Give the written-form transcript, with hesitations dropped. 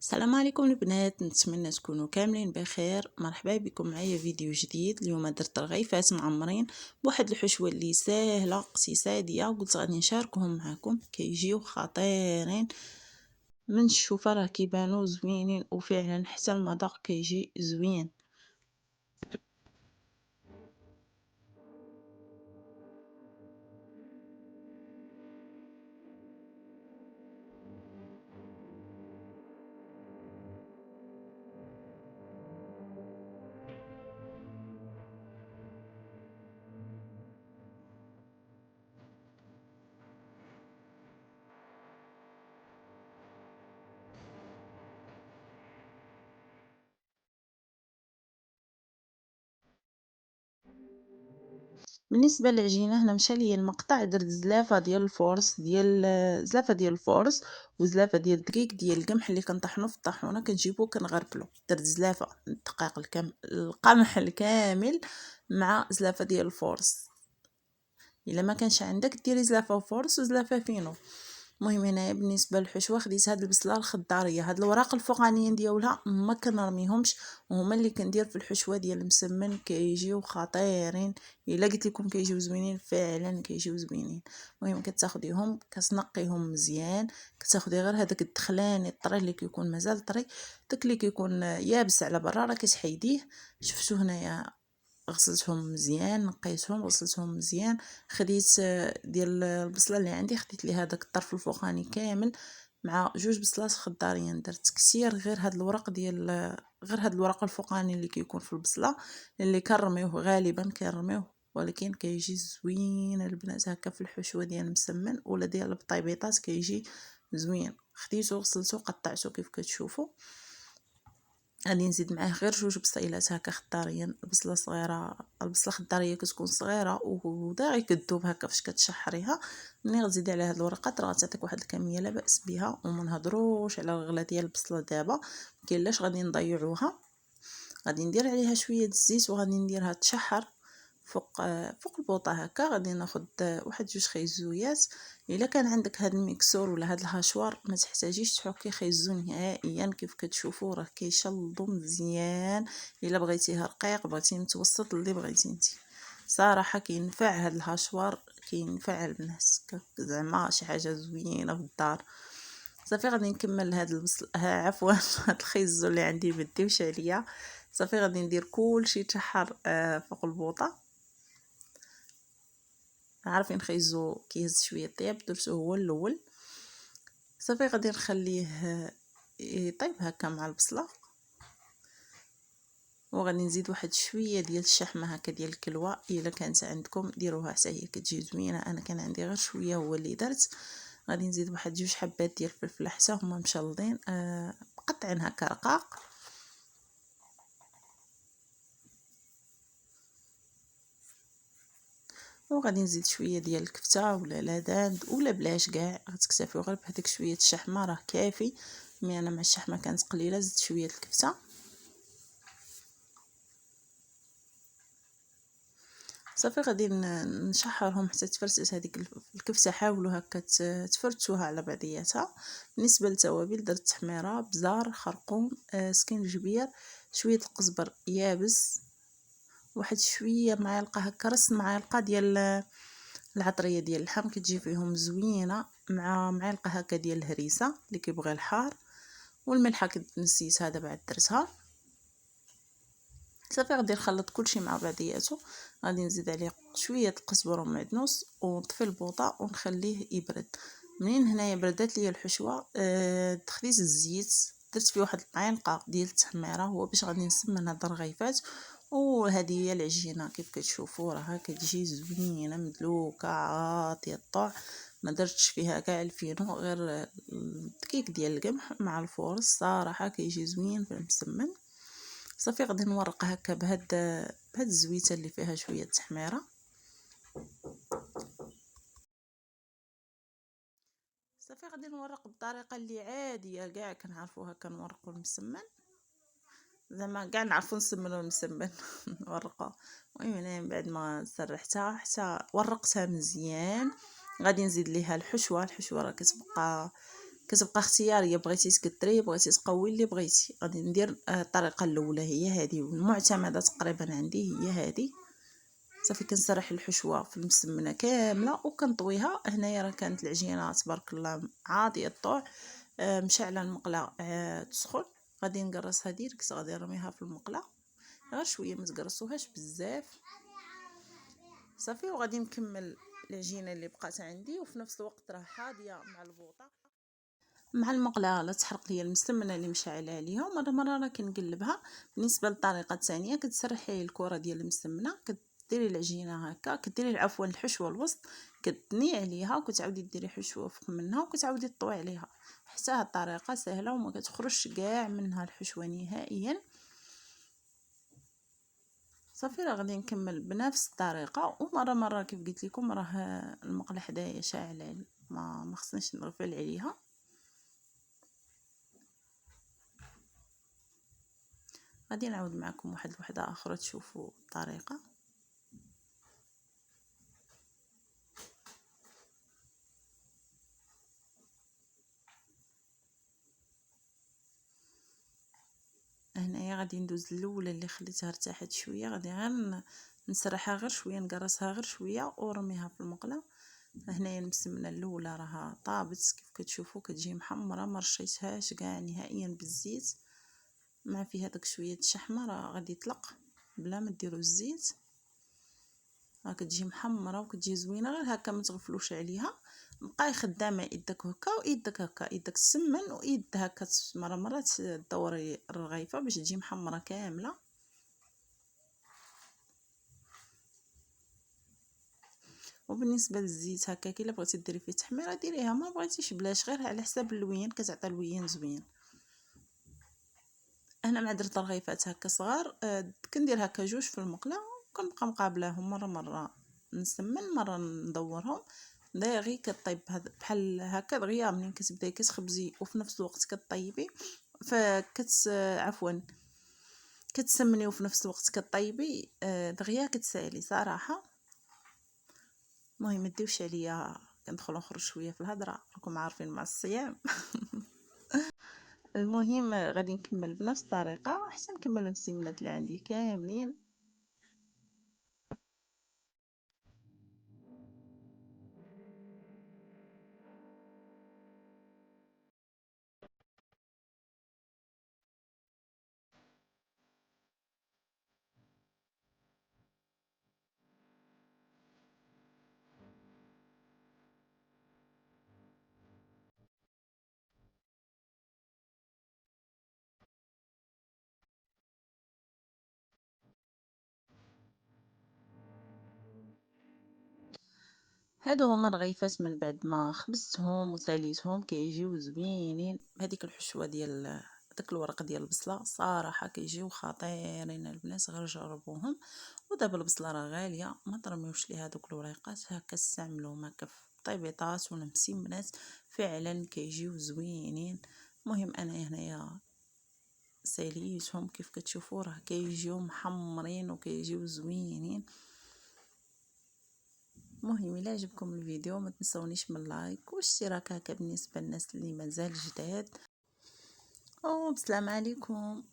السلام عليكم البنات، نتمنى تكونوا كاملين بخير. مرحبا بكم معايا فيديو جديد. اليوم درت رغيفات معمرين بواحد الحشوه اللي ساهله اقتصاديه، قلت غادي نشاركهم معكم كيجيو خطيرين. من الشوفه راه كيبانوا زوينين وفعلا حتى المذاق كيجي زوين. بالنسبه للعجينه هنا مشى ليا المقطع، درت زلافه ديال الفورس وزلافه ديال الدقيق ديال القمح اللي كنطحنو في الطاحونه، كنجيبو كنغربلو. درت زلافه الدقيق القمح الكامل مع زلافه ديال الفورس. الا ما كانش عندك ديري زلافه فورس وزلافه فينو. المهم هنايا بالنسبه للحشوه خديت هاد البصله الخضاريه، هاد الوراق الفوقانيين ديالها ما كنرميهمش، وهما اللي كندير في الحشوه ديال المسمن، كيجيو خطيرين. الا قلت لكم كيجيو زوينين فعلا كيجيو زوينين. المهم كتاخديهم كتنقيهم مزيان، كتاخدي غير هذاك الدخلاني الطري اللي كيكون مازال طري، داك اللي كيكون يابس على برا راه كتحيديه. شفتوا هنايا غسلتهم مزيان، نقيتهم غسلتهم مزيان. خديت ديال البصله اللي عندي، خديت ليها داك الطرف الفوقاني كامل مع جوج بصلات خضارين. درت كثير غير هاد الورق ديال غير هاد الورق الفوقاني اللي كيكون في البصله، اللي كنرميوه غالبا كنرميوه، ولكن كيجي زوين البنات هكا في الحشوه ديال المسمن ولا ديال البطيبيطات كيجي زوين. خديته غسلته قطعته كيف كتشوفوا. غادي نزيد معاه غير جوج بصيلات هكا خضاريين. البصله صغيره، البصله الخضاريه كتكون صغيره وداغي كدوب هكا فاش كتشحريها. ملي غتزيدي عليها هاد الورقات راه غتعطيك واحد الكميه لا باس بها. وما نهضروش على الغلا ديال البصله دابا، مكاينلاش غادي نضيعوها. غادي ندير عليها شويه الزيت وغادي نديرها تشحر فوق البوطه هكا. غادي ناخذ واحد جوج خيزويات. الا كان عندك هاد الميكسور ولا هاد الهاشوار ما تحتاجيش تحكي خيزو نهائيا، كيف كتشوفوا راه كيشلضوا مزيان. الا بغيتيها رقيق بغيتي متوسط اللي بغيتي انت، صراحه كينفع هاد الهاشوار، كينفع البنات زعما شي حاجه زوينه في الدار. صافي غادي نكمل هاد البصل عفوا هاد الخيزو اللي عندي بديوش عليا. صافي غادي ندير كلشي تحر فوق البوطه. عارفين خيزو كيهز شويه طياب، درتو هو الاول. صافي غادي نخليه يطيب هكا مع البصله، وغادي نزيد واحد شويه ديال الشحمه هكا ديال الكلوه. الا كانت عندكم ديروها حتى هي كتجي زوينه. انا كان عندي غير شويه هو اللي درت. غادي نزيد واحد جوج حبات ديال الفلفل حتى هما مشلضين مقطعين هكا رقاق. وغادي نزيد شويه ديال الكفته ولا لاداند ولا بلاش كاع، غتكتفيو غير بهذيك شويه الشحمه راه كافي. مي انا مع الشحمه كانت قليله زدت شويه الكفته. صافي غادي نشحرهم حتى تفرسات هذيك الكفته. حاولوا هكا تفرتوها على بعضياتها. بالنسبه للتوابل درت تحميره، بزار، خرقوم، سكينجبير، شويه القزبر يابس، واحد شويه معلقه هكا رس معلقه ديال العطريه ديال اللحم كتجي فيهم زوينه، مع معلقه هكا ديال الهريسه اللي كيبغي الحار، والملحه كنت نسيت هذا بعد درتها. صافي غادي نخلط كلشي مع بعضياتو. غادي نزيد عليه شويه القزبر ومعدنوس ونطفي البوطه ونخليه يبرد. منين هنايا بردات ليا الحشوه خديت الزيت، درت فيه واحد المعلقه ديال التحميره، هو باش غادي نسمن هاد الرغيفات. وهذه هي العجينه كيف كتشوفوا راها كتجي زوينه مدلوكه عاطيه الطع. ما درتش فيها كاع الفينو، غير الدقيق ديال القمح مع الفورص، صراحه كيجي زوين في المسمن. صافي غادي نورق هكا بهاد الزويته اللي فيها شويه التحميره. صافي غادي نورق بالطريقه اللي عاديه كاع كنعرفوها كنورقوا المسمن، زعما كاع نعرفوا نسمنوا المسمن نورقوا. المهم هنا من بعد ما سرحتها حتى ورقتها مزيان، غادي نزيد ليها الحشوه. الحشوه راه كتبقى كتبقى اختياريه، بغيتي تكثري بغيتي تقوي اللي بغيتي. غادي ندير الطريقه الاولى هي هذه والمعتمده تقريبا عندي هي هذه. صافي كنسرح الحشوه في المسمنه كامله وكنطويها. هنايا راه كانت العجينه تبارك الله عاطيه الطوع، مشعله المقله تسخن. غادي نقرصها ديريكت، غادي نرميها في المقله غير شويه، ما تقرصوهاش بزاف. صافي وغادي نكمل العجينه اللي بقات عندي، وفي نفس الوقت راه حاضيه مع البوطه مع المقله لا تحرق ليا المسمنه اللي مشعله عليها. مره راه كنقلبها. بالنسبه للطريقه الثانيه كتسرحي الكره ديال المسمنه، كديري العجينه هكا، كديري عفوا الحشوه الوسط، كتني عليها وكتعاودي ديري حشوه فوق منها وكتعاودي تطوي عليها. حتى هاد الطريقه سهله وما كتخرجش كاع منها الحشوه نهائيا. صافي راه غادي نكمل بنفس الطريقه. ومره كيف قلت لكم راه المقله حدايا شاعله، ما خصنيش نغفل عليها. غادي نعاود معكم واحد الوحده اخرى تشوفوا الطريقه. هنايا غادي ندوز الاولى اللي خليتها ارتاحت شويه، غادي غير نسرحها غير شويه، نقرصها غير شويه ورميها في المقله. هنايا المسمنه الاولى راها طابت كيف كتشوفوا، كتجي محمره، ما رشيتهاش كاع نهائيا بالزيت. مع فيها داك شويه الشحمه راه غادي يطلق بلا ما ديروا الزيت. ها كتجي محمره وكتجي زوينه، غير هكا ما تغفلوش عليها. بقاي خدامه يدك هكا ويدك هكا، يدك تسمن ويد هكا مره تدوري الرغيفه باش تجي محمره كامله. وبالنسبه للزيت هكا كي بغيتي ديري فيه تحميره ديريها، ما بغيتيش بلاش، غير على حساب اللوين كتعطي اللوين زوين. انا مع درت رغيفات هكا صغار، كندير هكا جوج في المقله وكنبقى مقابلاهم مره نسمن مره ندورهم دغيا كطيب بحال هكا دغيا. منين كتبداي كتخبزي وفي نفس الوقت كطيبي عفوا كتسمني وفي نفس الوقت كطيبي، دغيا كتسالي صراحه. المهم مديوش عليا كندخل نخرج شويه في الهضره، راكم عارفين مع الصيام. المهم غادي نكمل بنفس الطريقه حتى نكمل المسمنات اللي عندي كاملين. هادو هما الرغيفات من بعد ما خبزتهم وساليتهم كيجيو زوينين بهذيك الحشوه ديال داك الورق ديال البصله. صراحه كيجيو خطيرين البنات، غير جربوهم. ودابا البصله راه غاليه، ما ترميوش ليها دوك الوريقات، هكا استعملوهم هكا في طيبيطات ولا مسمنات، فعلا كيجيو زوينين. المهم انا هنايا ساليتهم كيف كتشوفوا راه كيجيو محمرين وكيجيو زوينين. المهم الا عجبكم الفيديو ما تنسونيش من لايك واشتراك هكا بالنسبه للناس اللي مازال جداد. والسلام عليكم.